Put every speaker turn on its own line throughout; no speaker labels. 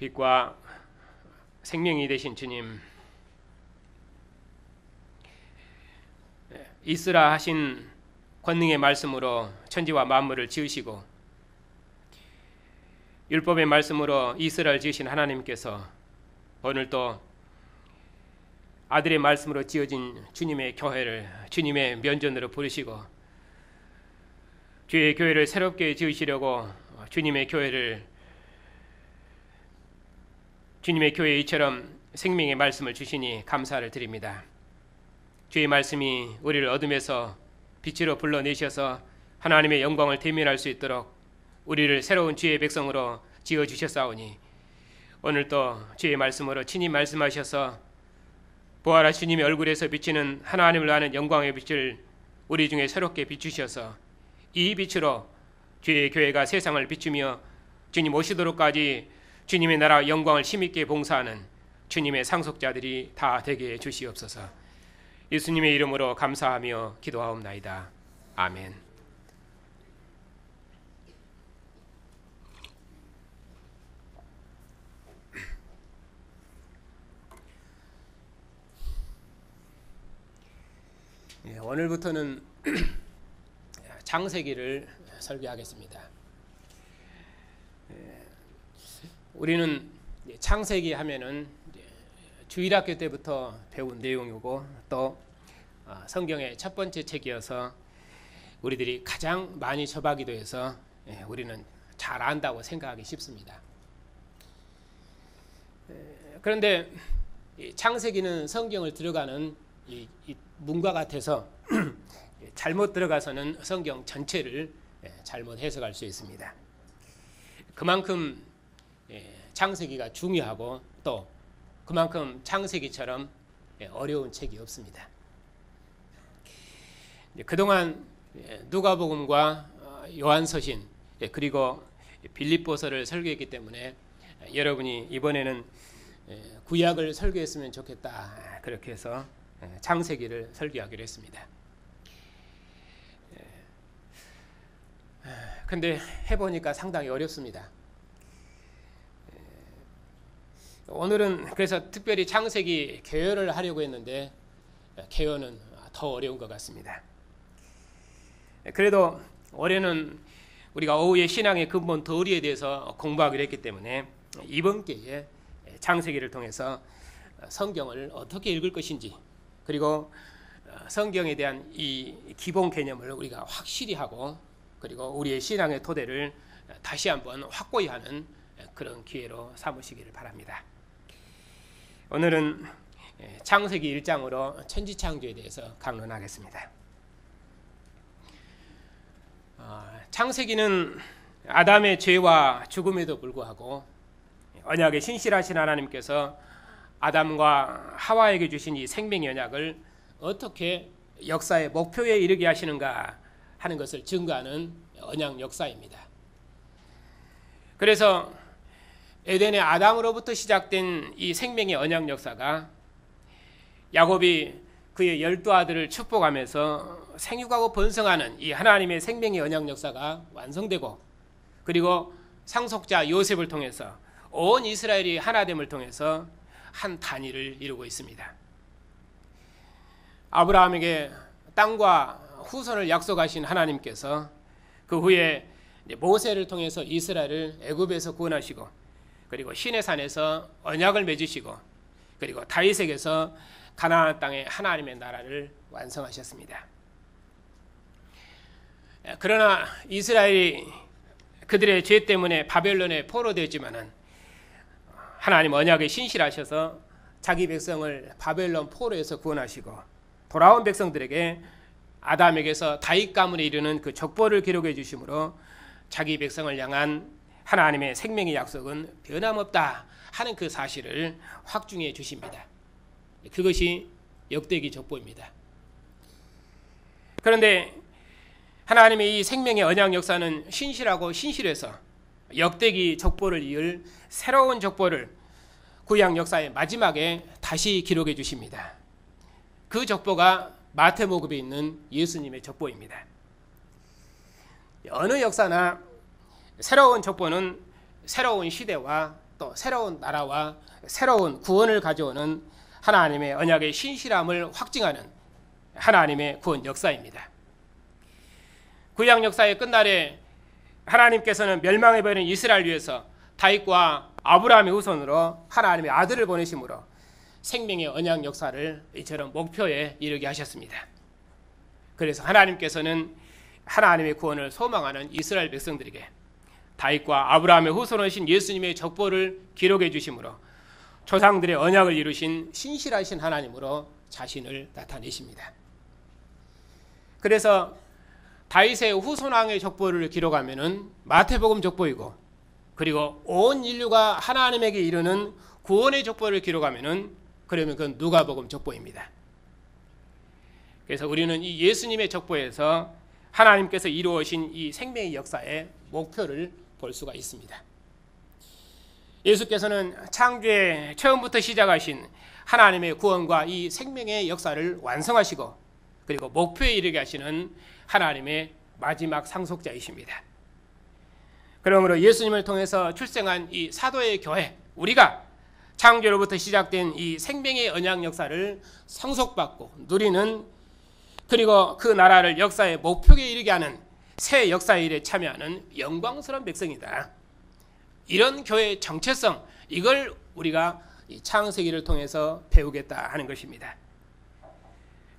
빛과 생명이 되신 주님, 있으라 하신 권능의 말씀으로 천지와 만물을 지으시고 율법의 말씀으로 이스라엘 지으신 하나님께서 오늘 또 아들의 말씀으로 지어진 주님의 교회를 주님의 면전으로 부르시고 주의 교회를 새롭게 지으시려고 주님의 교회 이처럼 생명의 말씀을 주시니 감사를 드립니다. 주의 말씀이 우리를 어둠에서 빛으로 불러내셔서 하나님의 영광을 대면할 수 있도록 우리를 새로운 주의 백성으로 지어주셨사오니 오늘 또 주의 말씀으로 친히 말씀하셔서 부활하신 주님의 얼굴에서 비치는 하나님을 아는 영광의 빛을 우리 중에 새롭게 비추셔서 이 빛으로 주의 교회가 세상을 비추며 주님 오시도록까지 주님의 나라 영광을 힘있게 봉사하는 주님의 상속자들이 다 되게 해 주시옵소서. 예수님의 이름으로 감사하며 기도하옵나이다. 아멘. 오늘부터는 창세기를 설교하겠습니다. 우리는 창세기 하면은 주일학교 때부터 배운 내용이고 또 성경의 첫 번째 책이어서 우리들이 가장 많이 접하기도 해서 우리는 잘 안다고 생각하기 쉽습니다. 그런데 창세기는 성경을 들어가는 이 문과 같아서 잘못 들어가서는 성경 전체를 잘못 해석할 수 있습니다. 그만큼 창세기가 중요하고 또 그만큼 창세기처럼 어려운 책이 없습니다. 그동안 누가복음과 요한서신 그리고 빌립보서를 설교했기 때문에 여러분이 이번에는 구약을 설교했으면 좋겠다 그렇게 해서 창세기를 설교하기로 했습니다. 근데 해보니까 상당히 어렵습니다. 오늘은 그래서 특별히 창세기 개요를 하려고 했는데 개요는 더 어려운 것 같습니다. 그래도 올해는 우리가 오후에 신앙의 근본 도리에 대해서 공부하기로 했기 때문에 이번 기회에 창세기를 통해서 성경을 어떻게 읽을 것인지 그리고 성경에 대한 이 기본 개념을 우리가 확실히 하고 그리고 우리의 신앙의 토대를 다시 한번 확고히 하는 그런 기회로 삼으시기를 바랍니다. 오늘은 창세기 1장으로 천지창조에 대해서 강론하겠습니다. 창세기는 아담의 죄와 죽음에도 불구하고 언약에 신실하신 하나님께서 아담과 하와에게 주신 이 생명의 언약을 어떻게 역사의 목표에 이르게 하시는가 하는 것을 증거하는 언약 역사입니다. 그래서 에덴의 아담으로부터 시작된 이 생명의 언약 역사가 야곱이 그의 12아들을 축복하면서 생육하고 번성하는 이 하나님의 생명의 언약 역사가 완성되고 그리고 상속자 요셉을 통해서 온 이스라엘이 하나됨을 통해서 한 단위를 이루고 있습니다. 아브라함에게 땅과 후손을 약속하신 하나님께서 그 후에 모세를 통해서 이스라엘을 애굽에서 구원하시고 그리고 시내산에서 언약을 맺으시고 그리고 다윗에게서 가나안 땅에 하나님의 나라를 완성하셨습니다. 그러나 이스라엘이 그들의 죄 때문에 바벨론에 포로되었지만은 하나님 언약에 신실하셔서 자기 백성을 바벨론 포로에서 구원하시고 돌아온 백성들에게 아담에게서 다윗 가문에 이르는 그 족보를 기록해 주심으로 자기 백성을 향한 하나님의 생명의 약속은 변함없다 하는 그 사실을 확증해 주십니다. 그것이 역대기 족보입니다. 그런데 하나님의 이 생명의 언약 역사는 신실하고 신실해서 역대기 족보를 이을 새로운 족보를 구약 역사의 마지막에 다시 기록해 주십니다. 그 족보가 마태복음에 있는 예수님의 족보입니다. 어느 역사나 새로운 족보는 새로운 시대와 또 또 새로운 나라와 새로운 구원을 가져오는 하나님의 언약의 신실함을 확증하는 하나님의 구원 역사입니다. 구약 역사의 끝날에 하나님께서는 멸망해버린 이스라엘 위해서 다윗과 아브라함의 후손으로 하나님의 아들을 보내심으로 생명의 언약 역사를 이처럼 목표에 이르게 하셨습니다. 그래서 하나님께서는 하나님의 구원을 소망하는 이스라엘 백성들에게 다윗과 아브라함의 후손이신 예수님의 족보를 기록해 주심으로 조상들의 언약을 이루신 신실하신 하나님으로 자신을 나타내십니다. 그래서 다윗의 후손왕의 족보를 기록하면은 마태복음 족보이고, 그리고 온 인류가 하나님에게 이르는 구원의 족보를 기록하면은 그러면 그건 누가복음 족보입니다. 그래서 우리는 이 예수님의 족보에서 하나님께서 이루어진 이 생명의 역사의 목표를 볼 수가 있습니다. 예수께서는 창조의 처음부터 시작하신 하나님의 구원과 이 생명의 역사를 완성하시고, 그리고 목표에 이르게 하시는 하나님의 마지막 상속자이십니다. 그러므로 예수님을 통해서 출생한 이 사도의 교회, 우리가 창조로부터 시작된 이 생명의 언약 역사를 상속받고 누리는, 그리고 그 나라를 역사의 목표에 이르게 하는 새 역사의 일에 참여하는 영광스러운 백성이다. 이런 교회의 정체성, 이걸 우리가 이 창세기를 통해서 배우겠다 하는 것입니다.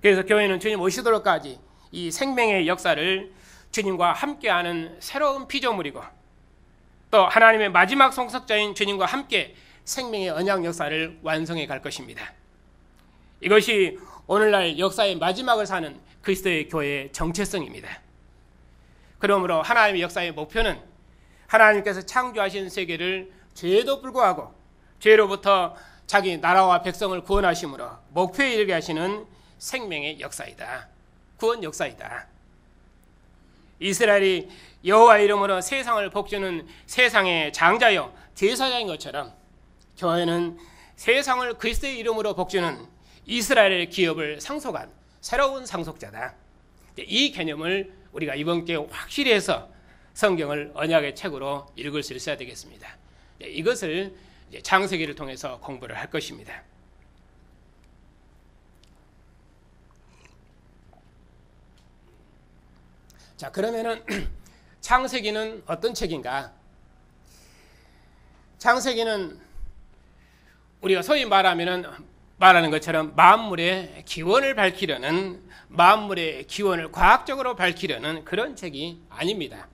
그래서 교회는 주님 오시도록까지 이 생명의 역사를 주님과 함께하는 새로운 피조물이고, 또 하나님의 마지막 성석자인 주님과 함께 생명의 언약 역사를 완성해 갈 것입니다. 이것이 오늘날 역사의 마지막을 사는 그리스도의 교회의 정체성입니다. 그러므로 하나님의 역사의 목표는 하나님께서 창조하신 세계를 죄에도 불구하고 죄로부터 자기 나라와 백성을 구원하심으로 목표에 이르게 하시는 생명의 역사이다. 구원 역사이다. 이스라엘이 여호와 이름으로 세상을 복주는 세상의 장자요 제사장인 것처럼 교회는 세상을 그리스도의 이름으로 복주는 이스라엘의 기업을 상속한 새로운 상속자다. 이 개념을 우리가 이번 기회에 확실히 해서 성경을 언약의 책으로 읽을 수 있어야 되겠습니다. 이것을 창세기를 통해서 공부를 할 것입니다. 자, 그러면은 창세기는 어떤 책인가? 창세기는 우리가 소위 말하는 것처럼 만물의 기원을 밝히려는, 만물의 기원을 과학적으로 밝히려는 그런 책이 아닙니다.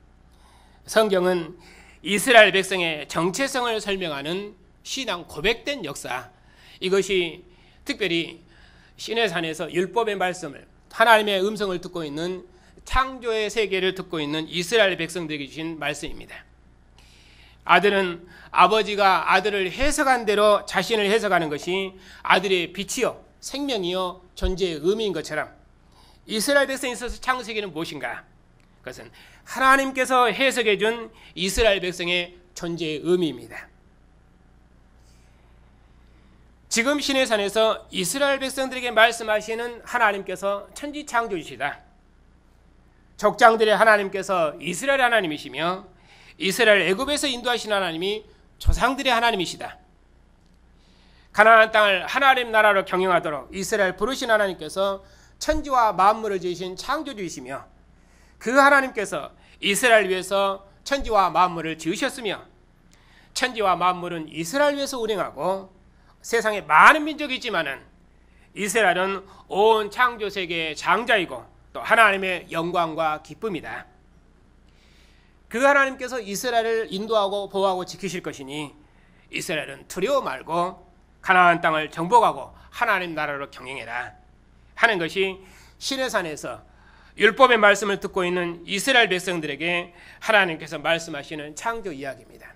성경은 이스라엘 백성의 정체성을 설명하는 신앙 고백된 역사, 이것이 특별히 시내산에서 율법의 말씀을, 하나님의 음성을 듣고 있는, 창조의 세계를 듣고 있는 이스라엘 백성들에게 주신 말씀입니다. 아들은 아버지가 아들을 해석한 대로 자신을 해석하는 것이 아들의 빛이요 생명이요 존재의 의미인 것처럼 이스라엘 백성에 있어서 창세기는 무엇인가? 그것은 하나님께서 해석해 준 이스라엘 백성의 존재의 의미입니다. 지금 시내산에서 이스라엘 백성들에게 말씀하시는 하나님께서 천지 창조주시다. 족장들의 하나님께서 이스라엘 하나님이시며 이스라엘 애굽에서 인도하신 하나님이 조상들의 하나님이시다. 가나안 땅을 하나님 나라로 경영하도록 이스라엘 부르신 하나님께서 천지와 만물을 지으신 창조주이시며 그 하나님께서 이스라엘 위해서 천지와 만물을 지으셨으며 천지와 만물은 이스라엘 위해서 운행하고 세상에 많은 민족이 있지만은 이스라엘은 온 창조세계의 장자이고 또 하나님의 영광과 기쁨이다. 그 하나님께서 이스라엘을 인도하고 보호하고 지키실 것이니 이스라엘은 두려워 말고 가나안 땅을 정복하고 하나님 나라로 경영해라 하는 것이 시내산에서 율법의 말씀을 듣고 있는 이스라엘 백성들에게 하나님께서 말씀하시는 창조 이야기입니다.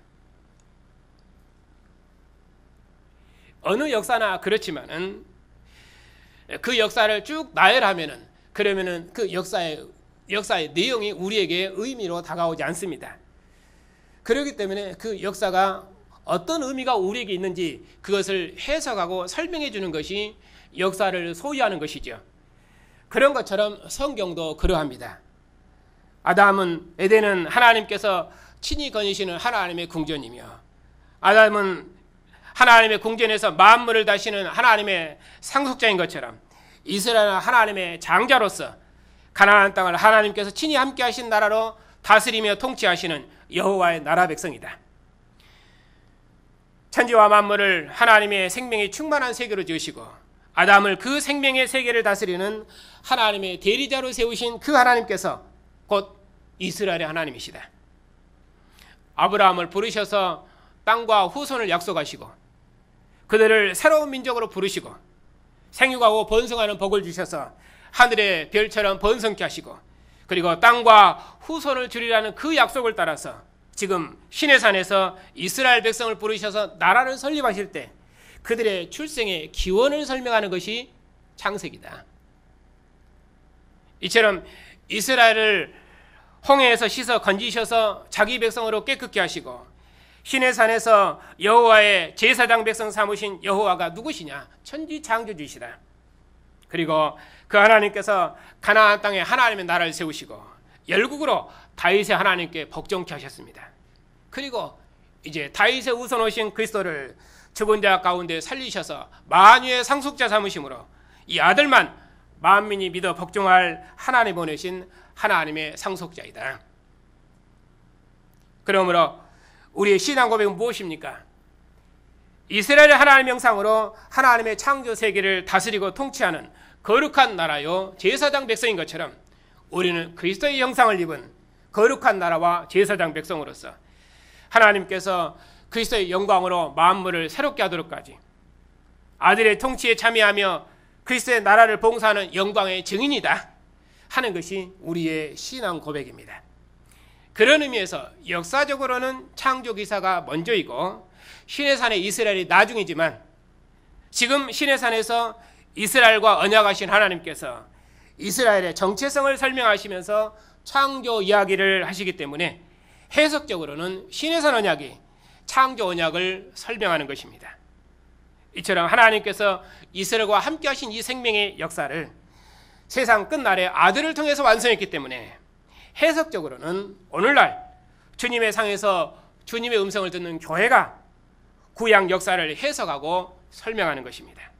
어느 역사나 그렇지만은 그 역사를 쭉 나열하면은 그러면은 그 역사의 내용이 우리에게 의미로 다가오지 않습니다. 그렇기 때문에 그 역사가 어떤 의미가 우리에게 있는지 그것을 해석하고 설명해 주는 것이 역사를 소유하는 것이죠. 그런 것처럼 성경도 그러합니다. 에덴은 하나님께서 친히 거니시는 하나님의 궁전이며 아담은 하나님의 궁전에서 만물을 다스리는 하나님의 상속자인 것처럼 이스라엘은 하나님의 장자로서 가나안 땅을 하나님께서 친히 함께 하신 나라로 다스리며 통치하시는 여호와의 나라 백성이다. 천지와 만물을 하나님의 생명이 충만한 세계로 지으시고 아담을 그 생명의 세계를 다스리는 하나님의 대리자로 세우신 그 하나님께서 곧 이스라엘의 하나님이시다. 아브라함을 부르셔서 땅과 후손을 약속하시고 그들을 새로운 민족으로 부르시고 생육하고 번성하는 복을 주셔서 하늘의 별처럼 번성케 하시고 그리고 땅과 후손을 주리라는 그 약속을 따라서 지금 시내산에서 이스라엘 백성을 부르셔서 나라를 설립하실 때 그들의 출생의 기원을 설명하는 것이 창세기다. 이처럼 이스라엘을 홍해에서 씻어 건지셔서 자기 백성으로 깨끗게 하시고 시내산에서 여호와의 제사장 백성 삼으신 여호와가 누구시냐? 천지 창조주시다. 그리고 그 하나님께서 가나안 땅에 하나님의 나라를 세우시고 열국으로 다윗의 하나님께 복종케 하셨습니다. 그리고 이제 다윗의 우선 오신 그리스도를 죽은 자 가운데 살리셔서 만유의 상속자 삼으심으로 이 아들만 만민이 믿어 복종할 하나님 보내신 하나님의 상속자이다. 그러므로 우리의 신앙 고백은 무엇입니까? 이스라엘의 하나님의 형상으로 하나님의 창조 세계를 다스리고 통치하는 거룩한 나라요 제사장 백성인 것처럼 우리는 그리스도의 형상을 입은 거룩한 나라와 제사장 백성으로서 하나님께서 그리스도의 영광으로 만물을 새롭게 하도록까지 아들의 통치에 참여하며 그리스도의 나라를 봉사하는 영광의 증인이다 하는 것이 우리의 신앙 고백입니다. 그런 의미에서 역사적으로는 창조기사가 먼저이고 시내산의 이스라엘이 나중이지만 지금 시내산에서 이스라엘과 언약하신 하나님께서 이스라엘의 정체성을 설명하시면서 창조 이야기를 하시기 때문에 해석적으로는 시내산 언약이 창조 언약을 설명하는 것입니다. 이처럼 하나님께서 이스라엘과 함께 하신 이 생명의 역사를 세상 끝날에 아들을 통해서 완성했기 때문에 해석적으로는 오늘날 주님의 상에서 주님의 음성을 듣는 교회가 구약 역사를 해석하고 설명하는 것입니다.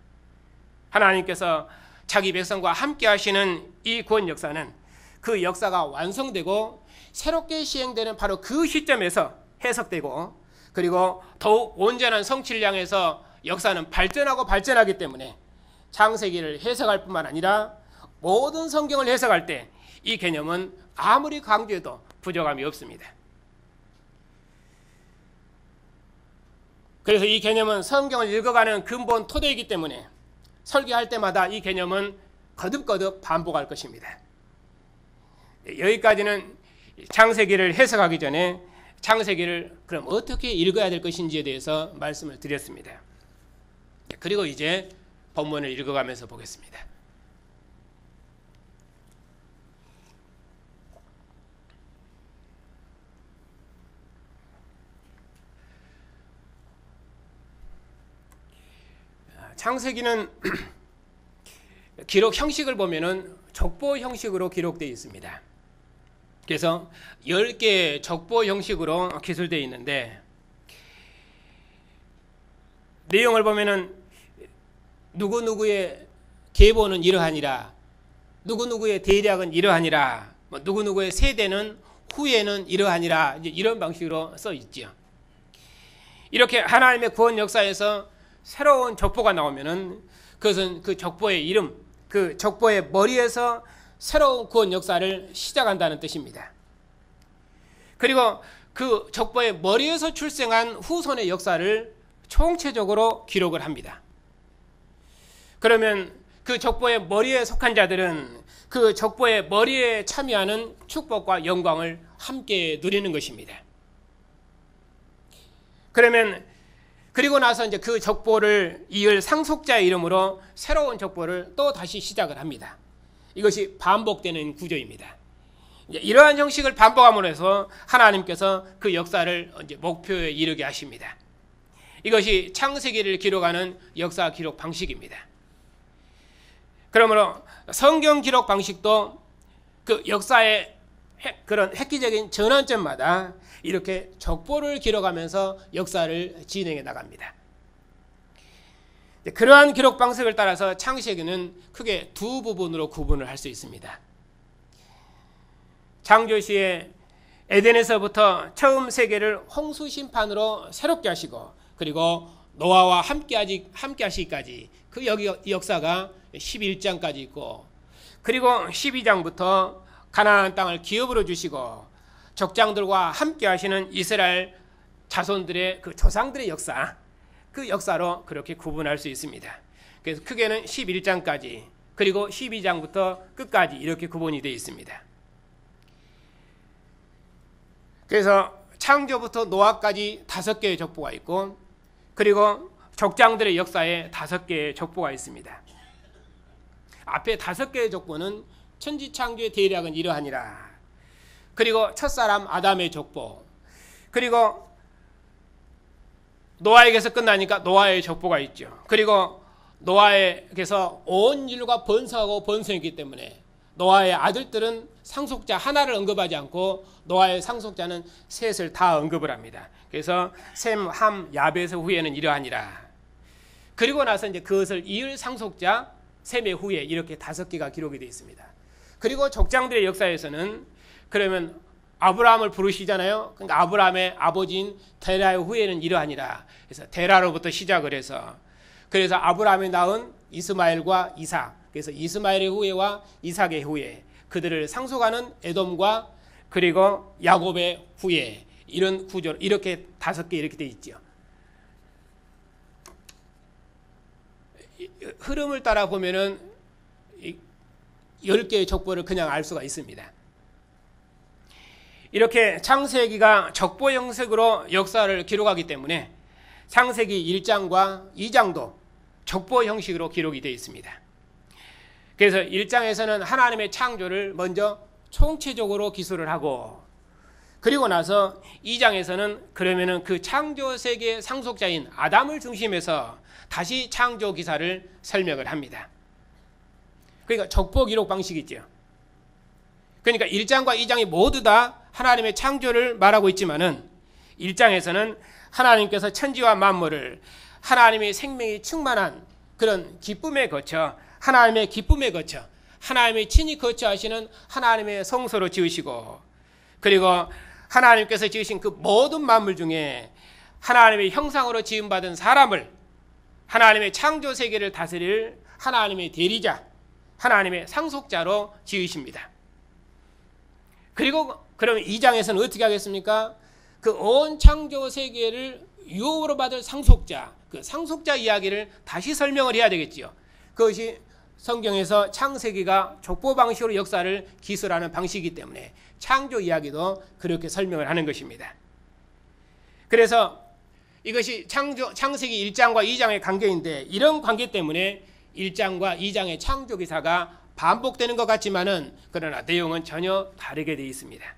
하나님께서 자기 백성과 함께 하시는 이 구원 역사는 그 역사가 완성되고 새롭게 시행되는 바로 그 시점에서 해석되고 그리고 더욱 온전한 성취를 향해서 역사는 발전하고 발전하기 때문에 창세기를 해석할 뿐만 아니라 모든 성경을 해석할 때 이 개념은 아무리 강조해도 부족함이 없습니다. 그래서 이 개념은 성경을 읽어가는 근본 토대이기 때문에 설교할 때마다 이 개념은 거듭거듭 반복할 것입니다. 여기까지는 창세기를 해석하기 전에 창세기를 그럼 어떻게 읽어야 될 것인지에 대해서 말씀을 드렸습니다. 그리고 이제 본문을 읽어가면서 보겠습니다. 창세기는 기록 형식을 보면은 족보 형식으로 기록되어 있습니다. 그래서 10개의 족보 형식으로 기술되어 있는데 내용을 보면은 누구누구의 계보는 이러하니라, 누구누구의 대략은 이러하니라, 누구누구의 세대는 후에는 이러하니라, 이제 이런 방식으로 써 있죠. 이렇게 하나님의 구원 역사에서 새로운 족보가 나오면은 그것은 그 족보의 이름, 그 족보의 머리에서 새로운 구원 역사를 시작한다는 뜻입니다. 그리고 그 족보의 머리에서 출생한 후손의 역사를 총체적으로 기록을 합니다. 그러면 그 족보의 머리에 속한 자들은 그 족보의 머리에 참여하는 축복과 영광을 함께 누리는 것입니다. 그러면 그리고 나서 이제 그 족보를 이을 상속자의 이름으로 새로운 족보를 또 다시 시작을 합니다. 이것이 반복되는 구조입니다. 이러한 형식을 반복함으로 해서 하나님께서 그 역사를 이제 목표에 이르게 하십니다. 이것이 창세기를 기록하는 역사 기록 방식입니다. 그러므로 성경 기록 방식도 그 역사의 그런 획기적인 전환점마다 이렇게 족보를 기록하면서 역사를 진행해 나갑니다. 그러한 기록 방식을 따라서 창세기는 크게 두 부분으로 구분을 할 수 있습니다. 창조시에 에덴에서부터 처음 세계를 홍수 심판으로 새롭게 하시고, 그리고 노아와 함께 하시기까지 그 역사가 11장까지 있고, 그리고 12장부터 가나안 땅을 기업으로 주시고 족장들과 함께 하시는 이스라엘 자손들의 그 조상들의 역사, 그 역사로 그렇게 구분할 수 있습니다. 그래서 크게는 11장까지, 그리고 12장부터 끝까지 이렇게 구분이 되어 있습니다. 그래서 창조부터 노아까지 5개의 족보가 있고, 그리고 족장들의 역사에 5개의 족보가 있습니다. 앞에 5개의 족보는 천지창조의 대략은 이러하니라, 그리고 첫사람 아담의 족보, 그리고 노아에게서 끝나니까 노아의 족보가 있죠. 그리고 노아에게서 온 인류가 번성하고 번성했기 때문에 노아의 아들들은 상속자 하나를 언급하지 않고 노아의 상속자는 셋을 다 언급을 합니다. 그래서 셈, 함, 야벳의 후예는 이러하니라. 그리고 나서 이제 그것을 이을 상속자 셈의 후예, 이렇게 5개가 기록이 되어 있습니다. 그리고 족장들의 역사에서는 그러면 아브라함을 부르시잖아요. 그러니까 아브라함의 아버지인 데라의 후예는 이러하니라. 그래서 데라로부터 시작을 해서, 그래서 아브라함이 낳은 이스마엘과 이삭, 그래서 이스마엘의 후예와 이삭의 후예, 그들을 상속하는 에돔과 그리고 야곱의 후예, 이런 구조로 이렇게 5개 이렇게 되어 있죠. 흐름을 따라 보면은 10개의 족보를 그냥 알 수가 있습니다. 이렇게 창세기가 족보 형식으로 역사를 기록하기 때문에 창세기 1장과 2장도 족보 형식으로 기록이 되어 있습니다. 그래서 1장에서는 하나님의 창조를 먼저 총체적으로 기술을 하고, 그리고 나서 2장에서는 그러면은 그 창조 세계의 상속자인 아담을 중심해서 다시 창조 기사를 설명을 합니다. 그러니까 족보 기록 방식이죠. 그러니까 1장과 2장이 모두 다 하나님의 창조를 말하고 있지만은 1장에서는 하나님께서 천지와 만물을 하나님의 생명이 충만한 그런 기쁨에 거쳐, 하나님의 기쁨에 거쳐, 하나님의 친히 거쳐 하시는 하나님의 성소로 지으시고, 그리고 하나님께서 지으신 그 모든 만물 중에 하나님의 형상으로 지음받은 사람을 하나님의 창조 세계를 다스릴 하나님의 대리자, 하나님의 상속자로 지으십니다. 그리고 그러면 2장에서는 어떻게 하겠습니까? 그 온 창조 세계를 유업으로 받을 상속자, 그 상속자 이야기를 다시 설명을 해야 되겠지요. 그것이 성경에서 창세기가 족보 방식으로 역사를 기술하는 방식이기 때문에 창조 이야기도 그렇게 설명을 하는 것입니다. 그래서 이것이 창세기 1장과 2장의 관계인데, 이런 관계 때문에 1장과 2장의 창조 기사가 반복되는 것 같지만은 그러나 내용은 전혀 다르게 되어 있습니다.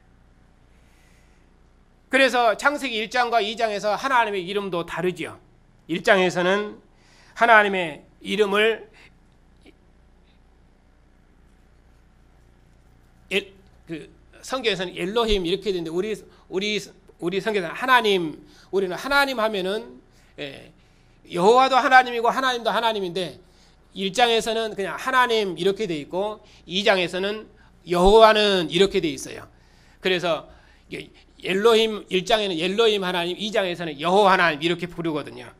그래서 창세기 1장과 2장에서 하나님의 이름도 다르지요. 1장에서는 하나님의 이름을 성경에서는 엘로힘 이렇게 되는데, 우리 성경에서는 하나님, 우리는 하나님 하면은 여호와도 하나님이고 하나님도 하나님인데, 1장에서는 그냥 하나님 이렇게 돼 있고 2장에서는 여호와는 이렇게 돼 있어요. 그래서 엘로힘 1장에는 엘로힘 하나님, 2장에서는 여호와 하나님 이렇게 부르거든요.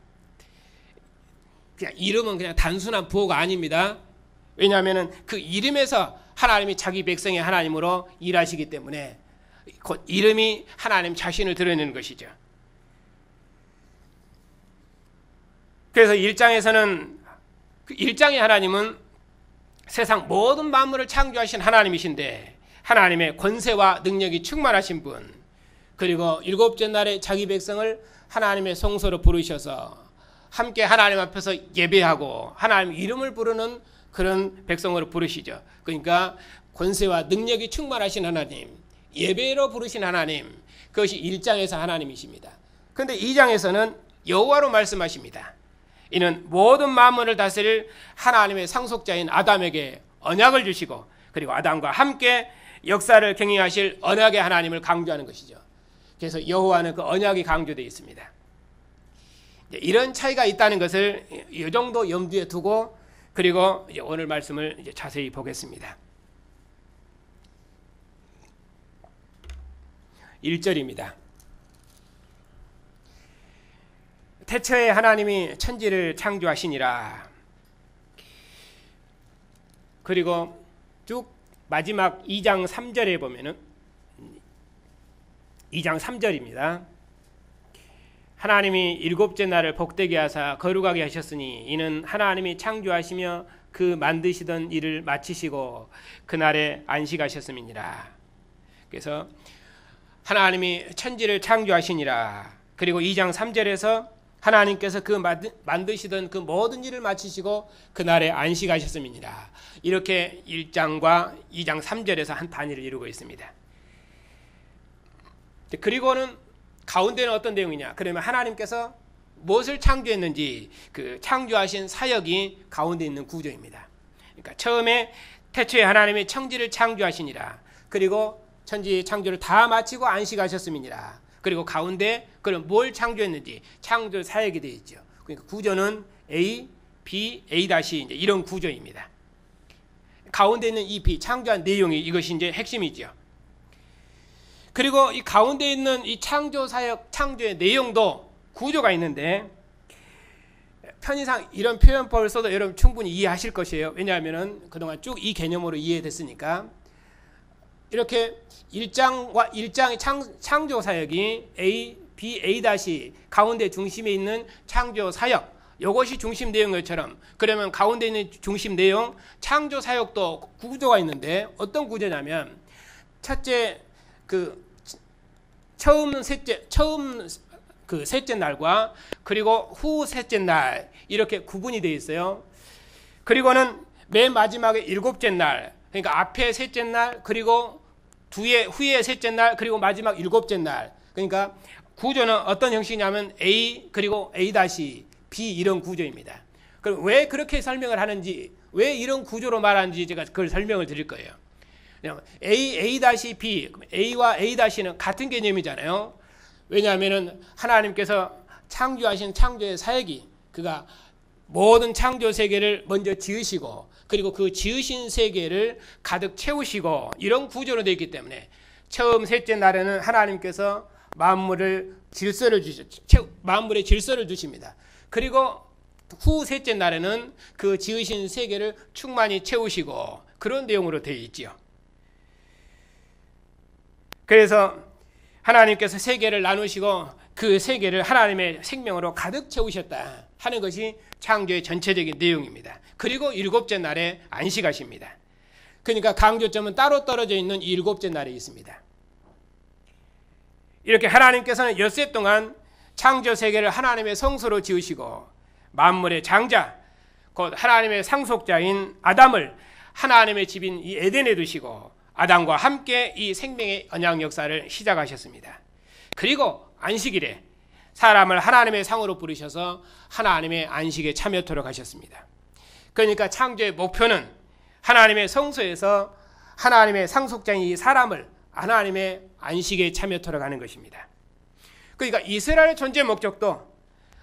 그냥 이름은 그냥 단순한 부호가 아닙니다. 왜냐하면 그 이름에서 하나님이 자기 백성의 하나님으로 일하시기 때문에 그 이름이 하나님 자신을 드러내는 것이죠. 그래서 1장에서는 1장의 하나님은 세상 모든 만물을 창조하신 하나님이신데, 하나님의 권세와 능력이 충만하신 분, 그리고 7째 날에 자기 백성을 하나님의 성소로 부르셔서 함께 하나님 앞에서 예배하고 하나님 이름을 부르는 그런 백성으로 부르시죠. 그러니까 권세와 능력이 충만하신 하나님, 예배로 부르신 하나님, 그것이 1장에서 하나님이십니다. 그런데 2장에서는 여호와로 말씀하십니다. 이는 모든 만물을 다스릴 하나님의 상속자인 아담에게 언약을 주시고, 그리고 아담과 함께 역사를 경영하실 언약의 하나님을 강조하는 것이죠. 그래서 여호와는 그 언약이 강조되어 있습니다. 이런 차이가 있다는 것을 이 정도 염두에 두고 그리고 이제 오늘 말씀을 이제 자세히 보겠습니다. 1절입니다. 태초에 하나님이 천지를 창조하시니라. 그리고 쭉 마지막 2장 3절에 보면은 2장 3절입니다. 하나님이 일곱째 날을 복되게 하사 거룩하게 하셨으니 이는 하나님이 창조하시며 그 만드시던 일을 마치시고 그날에 안식하셨음이니라. 그래서 하나님이 천지를 창조하시니라. 그리고 2장 3절에서 하나님께서 그 만드시던 그 모든 일을 마치시고 그날에 안식하셨음이니라. 이렇게 1장과 2장 3절에서 한 단위를 이루고 있습니다. 그리고는 가운데는 어떤 내용이냐? 그러면 하나님께서 무엇을 창조했는지 그 창조하신 사역이 가운데 있는 구조입니다. 그러니까 처음에 태초에 하나님이 천지를 창조하시니라. 그리고 천지 창조를 다 마치고 안식하셨음이니라. 그리고 가운데 그럼 뭘 창조했는지 창조 사역이 되어 있죠. 그러니까 구조는 A, B, A- 이제 이런 구조입니다. 가운데 있는 이 B 창조한 내용이 이것이 이제 핵심이죠. 그리고 이 가운데 있는 이 창조 사역 창조의 내용도 구조가 있는데 편의상 이런 표현법을 써도 여러분 충분히 이해하실 것이에요. 왜냐하면 그동안 쭉 이 개념으로 이해됐으니까. 이렇게 1장의 창조 사역이 A, B, A- 가운데 중심에 있는 창조 사역, 이것이 중심 내용인 것처럼 그러면 가운데 있는 중심 내용 창조 사역도 구조가 있는데 어떤 구조냐면 첫째 처음 셋째 날과 그리고 후 셋째 날 이렇게 구분이 되어 있어요. 그리고는 맨 마지막에 일곱째 날, 그러니까 앞에 셋째 날 그리고 후에 셋째 날 그리고 마지막 일곱째 날. 그러니까 구조는 어떤 형식이냐면 A 그리고 A-B 이런 구조입니다. 그럼 왜 그렇게 설명을 하는지, 왜 이런 구조로 말하는지 제가 그걸 설명을 드릴 거예요. A-B, A와 A-는 같은 개념이잖아요. 왜냐하면 하나님께서 창조하신 창조의 사역이 그가 모든 창조 세계를 먼저 지으시고 그리고 그 지으신 세계를 가득 채우시고 이런 구조로 되어 있기 때문에 처음 셋째 날에는 하나님께서 만물의 질서를 주십니다. 그리고 후 셋째 날에는 그 지으신 세계를 충만히 채우시고 그런 내용으로 되어 있지요. 그래서 하나님께서 세계를 나누시고 그 세계를 하나님의 생명으로 가득 채우셨다 하는 것이 창조의 전체적인 내용입니다. 그리고 일곱째 날에 안식하십니다. 그러니까 강조점은 따로 떨어져 있는 일곱째 날에 있습니다. 이렇게 하나님께서는 엿새 동안 창조 세계를 하나님의 성소로 지으시고 만물의 장자, 곧 하나님의 상속자인 아담을 하나님의 집인 이 에덴에 두시고 아담과 함께 이 생명의 언약 역사를 시작하셨습니다. 그리고 안식일에 사람을 하나님의 상으로 부르셔서 하나님의 안식에 참여토록 하셨습니다. 그러니까 창조의 목표는 하나님의 성소에서 하나님의 상속자인 이 사람을 하나님의 안식에 참여토록 하는 것입니다. 그러니까 이스라엘의 존재 목적도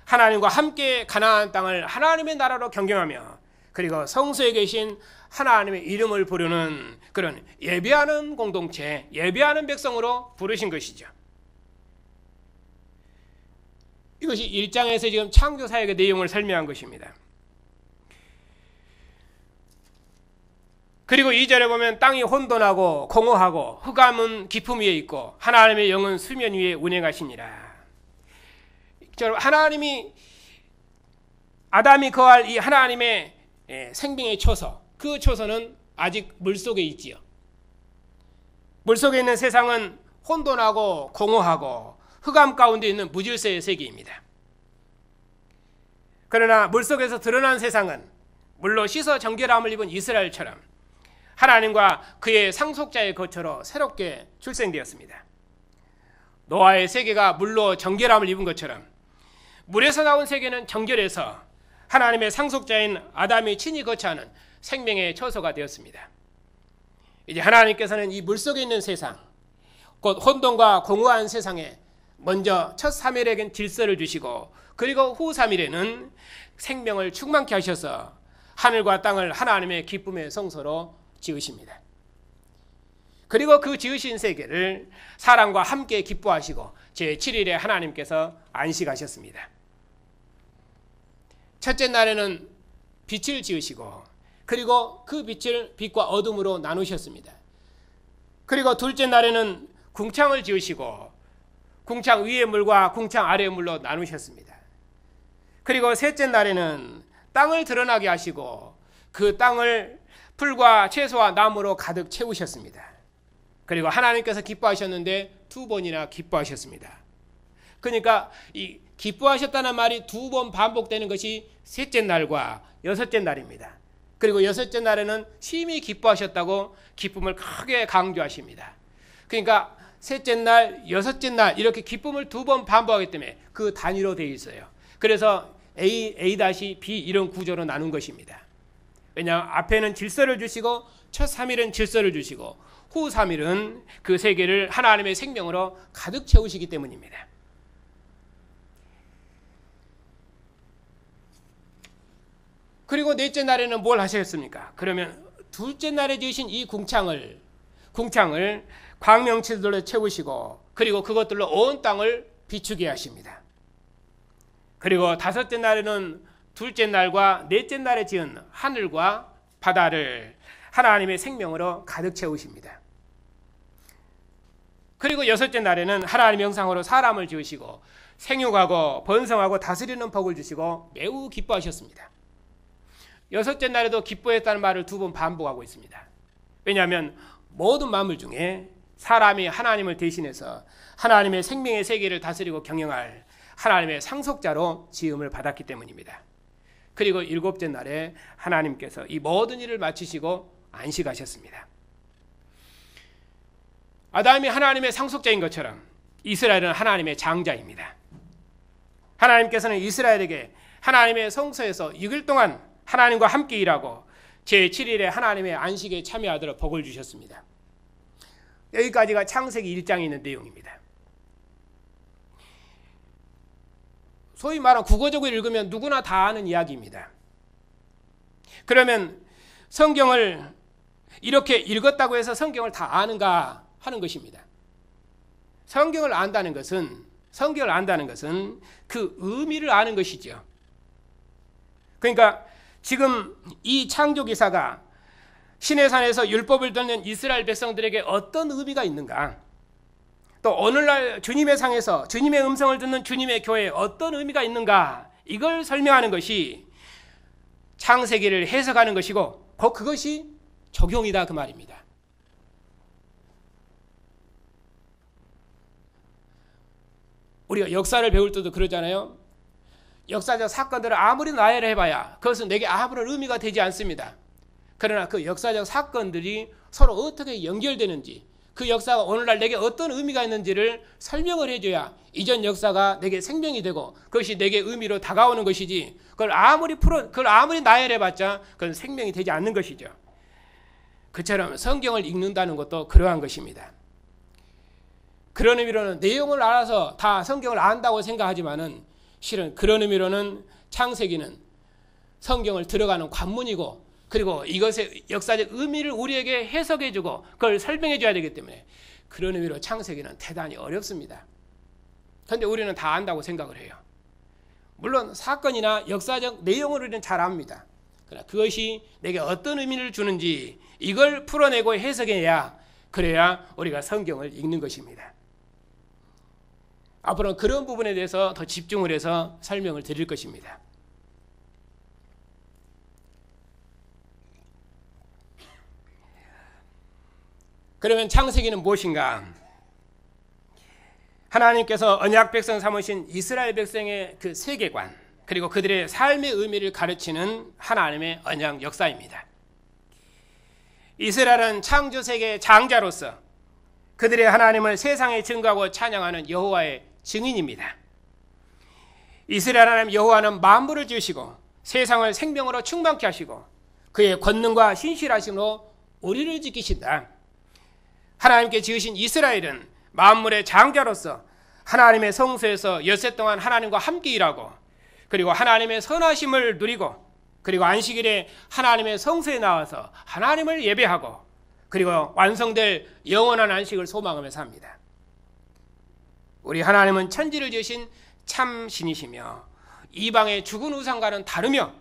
하나님과 함께 가나안 땅을 하나님의 나라로 경영하며 그리고 성소에 계신 하나님의 이름을 부르는 그런 예배하는 공동체, 예배하는 백성으로 부르신 것이죠. 이것이 1장에서 지금 창조 사역의 내용을 설명한 것입니다. 그리고 2절에 보면 땅이 혼돈하고 공허하고 흑암은 깊음 위에 있고 하나님의 영은 수면 위에 운행하시니라. 하나님이 아담이 거할 이 하나님의 생명의 초소, 그 초소는 아직 물속에 있지요. 물속에 있는 세상은 혼돈하고 공허하고 흑암 가운데 있는 무질서의 세계입니다. 그러나 물속에서 드러난 세상은 물로 씻어 정결함을 입은 이스라엘처럼 하나님과 그의 상속자의 거처로 새롭게 출생되었습니다. 노아의 세계가 물로 정결함을 입은 것처럼 물에서 나온 세계는 정결해서 하나님의 상속자인 아담이 친히 거처하는 생명의 처소가 되었습니다. 이제 하나님께서는 이 물속에 있는 세상, 곧 혼돈과 공허한 세상에 먼저 첫 3일에겐 질서를 주시고 그리고 후 3일에는 생명을 충만케 하셔서 하늘과 땅을 하나님의 기쁨의 성소로 지으십니다. 그리고 그 지으신 세계를 사람과 함께 기뻐하시고 제7일에 하나님께서 안식하셨습니다. 첫째 날에는 빛을 지으시고 그리고 그 빛을 빛과 어둠으로 나누셨습니다. 그리고 둘째 날에는 궁창을 지으시고 궁창 위의 물과 궁창 아래의 물로 나누셨습니다. 그리고 셋째 날에는 땅을 드러나게 하시고 그 땅을 풀과 채소와 나무로 가득 채우셨습니다. 그리고 하나님께서 기뻐하셨는데 2번이나 기뻐하셨습니다. 그러니까 이 기뻐하셨다는 말이 2번 반복되는 것이 셋째 날과 여섯째 날입니다. 그리고 여섯째 날에는 심히 기뻐하셨다고 기쁨을 크게 강조하십니다. 그러니까 셋째 날, 여섯째 날 이렇게 기쁨을 2번 반복하기 때문에 그 단위로 되어 있어요. 그래서 A-B 이런 구조로 나눈 것입니다. 왜냐하면 앞에는 질서를 주시고 첫 3일은 질서를 주시고 후 3일은 그 세계를 하나님의 생명으로 가득 채우시기 때문입니다. 그리고 넷째 날에는 뭘 하셨습니까? 그러면 둘째 날에 지으신 이 궁창을 광명체들로 채우시고 그리고 그것들로 온 땅을 비추게 하십니다. 그리고 다섯째 날에는 둘째 날과 넷째 날에 지은 하늘과 바다를 하나님의 생명으로 가득 채우십니다. 그리고 여섯째 날에는 하나님의 형상으로 사람을 지으시고 생육하고 번성하고 다스리는 복을 주시고 매우 기뻐하셨습니다. 여섯째 날에도 기뻐했다는 말을 2번 반복하고 있습니다. 왜냐하면 모든 만물 중에 사람이 하나님을 대신해서 하나님의 생명의 세계를 다스리고 경영할 하나님의 상속자로 지음을 받았기 때문입니다. 그리고 7째 날에 하나님께서 이 모든 일을 마치시고 안식하셨습니다. 아담이 하나님의 상속자인 것처럼 이스라엘은 하나님의 장자입니다. 하나님께서는 이스라엘에게 하나님의 성소에서 6일 동안 하나님과 함께 일하고 제7일에 하나님의 안식에 참여하도록 복을 주셨습니다. 여기까지가 창세기 1장에 있는 내용입니다. 소위 말하는 국어적으로 읽으면 누구나 다 아는 이야기입니다. 그러면 성경을 이렇게 읽었다고 해서 성경을 다 아는가 하는 것입니다. 성경을 안다는 것은 그 의미를 아는 것이죠. 그러니까 지금 이 창조기사가 시내산에서 율법을 듣는 이스라엘 백성들에게 어떤 의미가 있는가, 또 오늘날 주님의 상에서 주님의 음성을 듣는 주님의 교회에 어떤 의미가 있는가, 이걸 설명하는 것이 창세기를 해석하는 것이고 곧 그것이 적용이다 그 말입니다. 우리가 역사를 배울 때도 그러잖아요. 역사적 사건들을 아무리 나열을 해봐야 그것은 내게 아무런 의미가 되지 않습니다. 그러나 그 역사적 사건들이 서로 어떻게 연결되는지, 그 역사가 오늘날 내게 어떤 의미가 있는지를 설명을 해줘야 이전 역사가 내게 생명이 되고 그것이 내게 의미로 다가오는 것이지, 그걸 아무리 나열해봤자 그건 생명이 되지 않는 것이죠. 그처럼 성경을 읽는다는 것도 그러한 것입니다. 그런 의미로는 내용을 알아서 다 성경을 안다고 생각하지만은 실은 그런 의미로는 창세기는 성경을 들어가는 관문이고, 그리고 이것의 역사적 의미를 우리에게 해석해주고 그걸 설명해줘야 되기 때문에 그런 의미로 창세기는 대단히 어렵습니다. 그런데 우리는 다 안다고 생각을 해요. 물론 사건이나 역사적 내용을 우리는 잘 압니다. 그러나 그것이 내게 어떤 의미를 주는지 이걸 풀어내고 해석해야, 그래야 우리가 성경을 읽는 것입니다. 앞으로는 그런 부분에 대해서 더 집중을 해서 설명을 드릴 것입니다. 그러면 창세기는 무엇인가? 하나님께서 언약 백성 삼으신 이스라엘 백성의 그 세계관, 그리고 그들의 삶의 의미를 가르치는 하나님의 언약 역사입니다. 이스라엘은 창조 세계의 장자로서 그들의 하나님을 세상에 증거하고 찬양하는 여호와의 증인입니다. 이스라엘 하나님 여호와는 만물을 지으시고 세상을 생명으로 충만케 하시고 그의 권능과 신실하심으로 우리를 지키신다. 하나님께 지으신 이스라엘은 만물의 장자로서 하나님의 성소에서 엿새 동안 하나님과 함께 일하고, 그리고 하나님의 선하심을 누리고, 그리고 안식일에 하나님의 성소에 나와서 하나님을 예배하고, 그리고 완성될 영원한 안식을 소망하며 삽니다. 우리 하나님은 천지를 지으신 참 신이시며 이방의 죽은 우상과는 다르며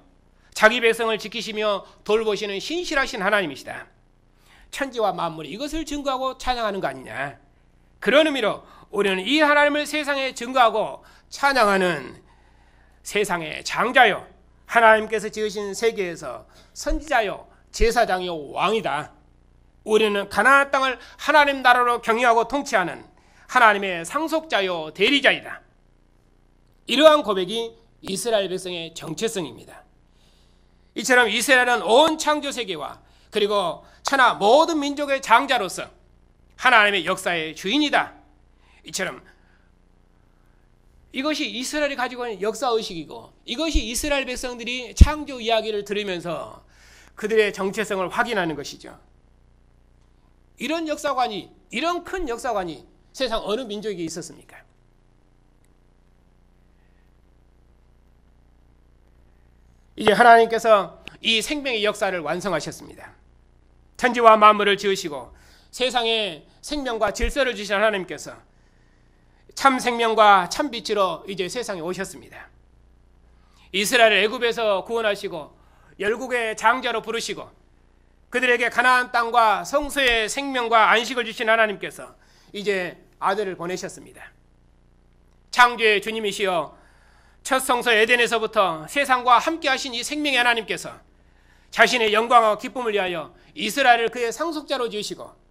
자기 백성을 지키시며 돌보시는 신실하신 하나님이시다. 천지와 만물이 이것을 증거하고 찬양하는 거 아니냐. 그런 의미로 우리는 이 하나님을 세상에 증거하고 찬양하는 세상의 장자요, 하나님께서 지으신 세계에서 선지자요, 제사장요, 왕이다. 우리는 가나안 땅을 하나님 나라로 경영하고 통치하는 하나님의 상속자요, 대리자이다. 이러한 고백이 이스라엘 백성의 정체성입니다. 이처럼 이스라엘은 온 창조 세계와 그리고 천하 모든 민족의 장자로서 하나님의 역사의 주인이다. 이처럼 이것이 이스라엘이 가지고 있는 역사의식이고, 이것이 이스라엘 백성들이 창조 이야기를 들으면서 그들의 정체성을 확인하는 것이죠. 이런 역사관이, 이런 큰 역사관이 세상 어느 민족에게 있었습니까? 이제 하나님께서 이 생명의 역사를 완성하셨습니다. 천지와 만물을 지으시고 세상에 생명과 질서를 주신 하나님께서 참 생명과 참 빛으로 이제 세상에 오셨습니다. 이스라엘을 애굽에서 구원하시고 열국의 장자로 부르시고 그들에게 가나안 땅과 성소의 생명과 안식을 주신 하나님께서 이제 아들을 보내셨습니다. 창조의 주님이시여 첫 성소 에덴에서부터 세상과 함께 하신 이 생명의 하나님께서 자신의 영광과 기쁨을 위하여 이스라엘을 그의 상속자로 지으시고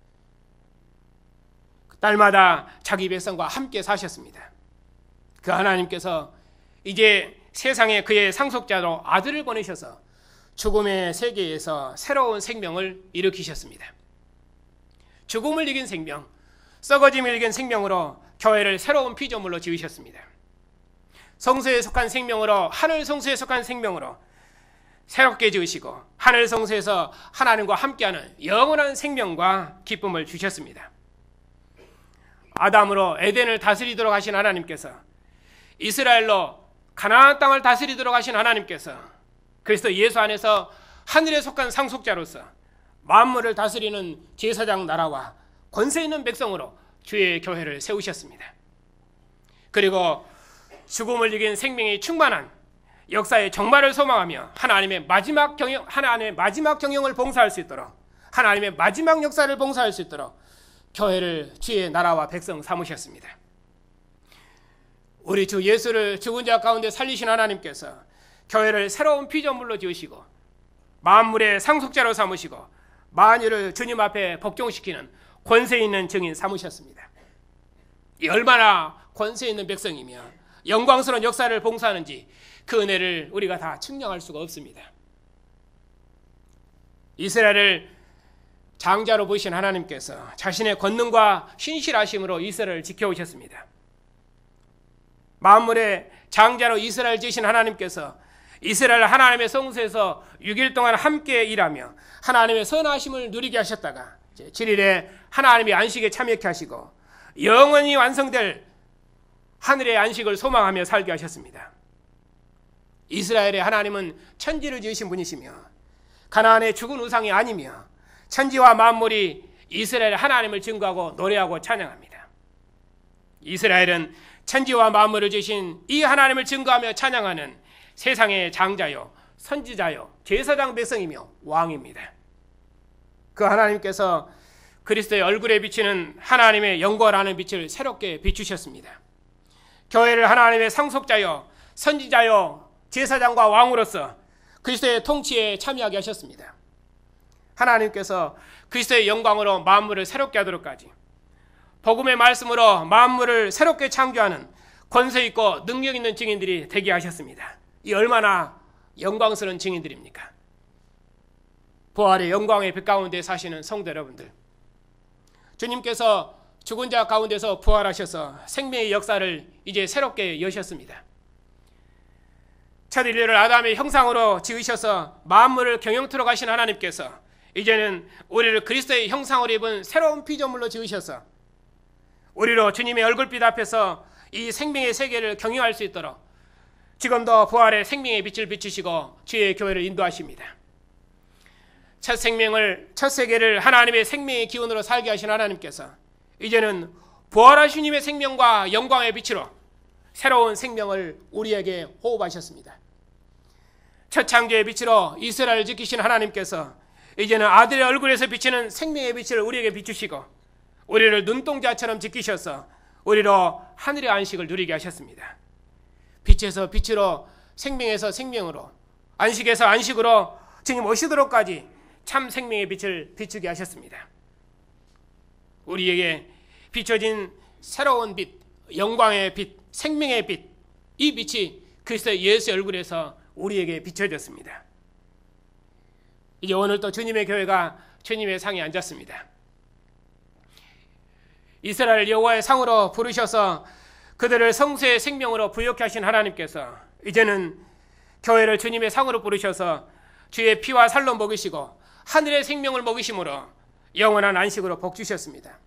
날마다 자기 백성과 함께 사셨습니다. 그 하나님께서 이제 세상에 그의 상속자로 아들을 보내셔서 죽음의 세계에서 새로운 생명을 일으키셨습니다. 죽음을 이긴 생명, 썩어짐을 이긴 생명으로 교회를 새로운 피조물로 지으셨습니다. 성소에 속한 생명으로, 하늘 성소에 속한 생명으로 새롭게 지으시고 하늘 성소에서 하나님과 함께하는 영원한 생명과 기쁨을 주셨습니다. 아담으로 에덴을 다스리도록 하신 하나님께서, 이스라엘로 가나안 땅을 다스리도록 하신 하나님께서 그리스도 예수 안에서 하늘에 속한 상속자로서 만물을 다스리는 제사장 나라와 권세 있는 백성으로 주의 교회를 세우셨습니다. 그리고 죽음을 이긴 생명이 충만한 역사의 종말을 소망하며 하나님의 마지막 경영을 봉사할 수 있도록, 하나님의 마지막 역사를 봉사할 수 있도록 교회를 주의 나라와 백성 삼으셨습니다. 우리 주 예수를 죽은 자 가운데 살리신 하나님께서 교회를 새로운 피조물로 지으시고 만물의 상속자로 삼으시고 만유를 주님 앞에 복종시키는 권세 있는 증인 삼으셨습니다. 이 얼마나 권세 있는 백성이며 영광스러운 역사를 봉사하는지 그 은혜를 우리가 다 측량할 수가 없습니다. 이스라엘을 장자로 보신 하나님께서 자신의 권능과 신실하심으로 이스라엘을 지켜오셨습니다. 만물의 장자로 이스라엘 지으신 하나님께서 이스라엘 하나님의 성소에서 6일 동안 함께 일하며 하나님의 선하심을 누리게 하셨다가 7일에 하나님의 안식에 참여케 하시고 영원히 완성될 하늘의 안식을 소망하며 살게 하셨습니다. 이스라엘의 하나님은 천지를 지으신 분이시며 가나안의 죽은 우상이 아니며 천지와 만물이 이스라엘 하나님을 증거하고 노래하고 찬양합니다. 이스라엘은 천지와 만물을 지으신 이 하나님을 증거하며 찬양하는 세상의 장자요, 선지자요, 제사장 백성이며 왕입니다. 그 하나님께서 그리스도의 얼굴에 비치는 하나님의 영광이라는 빛을 새롭게 비추셨습니다. 교회를 하나님의 상속자요, 선지자요, 제사장과 왕으로서 그리스도의 통치에 참여하게 하셨습니다. 하나님께서 그리스도의 영광으로 만물을 새롭게 하도록까지 복음의 말씀으로 만물을 새롭게 창조하는 권세 있고 능력 있는 증인들이 되게 하셨습니다. 이 얼마나 영광스러운 증인들입니까? 부활의 영광의 빛 가운데 사시는 성도 여러분들, 주님께서 죽은 자 가운데서 부활하셔서 생명의 역사를 이제 새롭게 여셨습니다. 첫 인류를 아담의 형상으로 지으셔서 만물을 경영토록 하신 하나님께서 이제는 우리를 그리스도의 형상으로 입은 새로운 피조물로 지으셔서 우리로 주님의 얼굴빛 앞에서 이 생명의 세계를 경영할 수 있도록 지금도 부활의 생명의 빛을 비추시고 주의 교회를 인도하십니다. 첫 생명을, 첫 세계를 하나님의 생명의 기운으로 살게 하신 하나님께서 이제는 부활하신 주님의 생명과 영광의 빛으로 새로운 생명을 우리에게 호흡하셨습니다. 첫 창조의 빛으로 이스라엘을 지키신 하나님께서 이제는 아들의 얼굴에서 비치는 생명의 빛을 우리에게 비추시고 우리를 눈동자처럼 지키셔서 우리로 하늘의 안식을 누리게 하셨습니다. 빛에서 빛으로, 생명에서 생명으로, 안식에서 안식으로 주님 오시도록까지 참 생명의 빛을 비추게 하셨습니다. 우리에게 비춰진 새로운 빛, 영광의 빛, 생명의 빛, 이 빛이 그리스도 예수의 얼굴에서 우리에게 비춰졌습니다. 이제 오늘 또 주님의 교회가 주님의 상에 앉았습니다. 이스라엘 여호와의 상으로 부르셔서 그들을 성수의 생명으로 부욕케 하신 하나님께서 이제는 교회를 주님의 상으로 부르셔서 주의 피와 살로 먹이시고 하늘의 생명을 먹이심으로 영원한 안식으로 복 주셨습니다.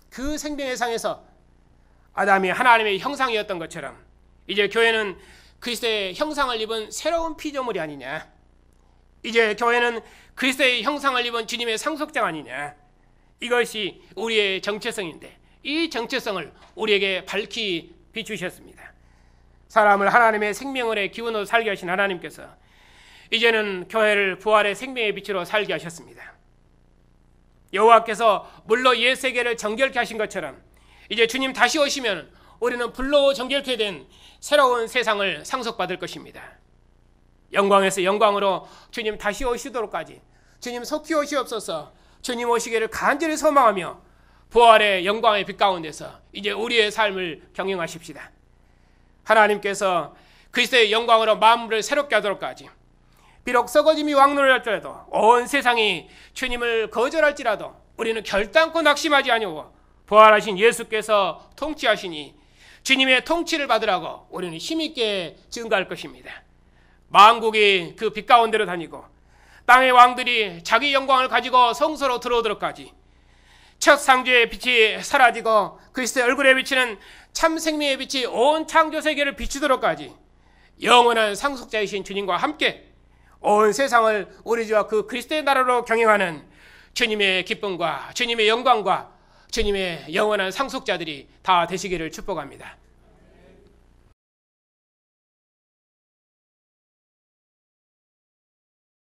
그 생명의 상에서 아담이 하나님의 형상이었던 것처럼 이제 교회는 그리스도의 형상을 입은 새로운 피조물이 아니냐, 이제 교회는 그리스도의 형상을 입은 주님의 상속자가 아니냐, 이것이 우리의 정체성인데 이 정체성을 우리에게 밝히 비추셨습니다. 사람을 하나님의 생명의 기운으로 살게 하신 하나님께서 이제는 교회를 부활의 생명의 빛으로 살게 하셨습니다. 여호와께서 물로 옛 세계를 정결케 하신 것처럼 이제 주님 다시 오시면 우리는 불로 정결케 된 새로운 세상을 상속받을 것입니다. 영광에서 영광으로 주님 다시 오시도록까지 주님 속히 오시옵소서. 주님 오시기를 간절히 소망하며 부활의 영광의 빛 가운데서 이제 우리의 삶을 경영하십시다. 하나님께서 그리스도의 영광으로 만물을 새롭게 하도록까지 비록 썩어짐이 왕노할지라도 온 세상이 주님을 거절할지라도 우리는 결단코 낙심하지 아니하고 부활하신 예수께서 통치하시니 주님의 통치를 받으라고 우리는 힘있게 증거할 것입니다. 만국이 그 빛 가운데로 다니고 땅의 왕들이 자기 영광을 가지고 성소로 들어오도록까지 첫 창조의 빛이 사라지고 그리스도의 얼굴에 비치는 참 생명의 빛이 온 창조 세계를 비추도록까지 영원한 상속자이신 주님과 함께 온 세상을 우리 주와 그 그리스도의 나라로 경영하는 주님의 기쁨과 주님의 영광과 주님의 영원한 상속자들이 다 되시기를 축복합니다.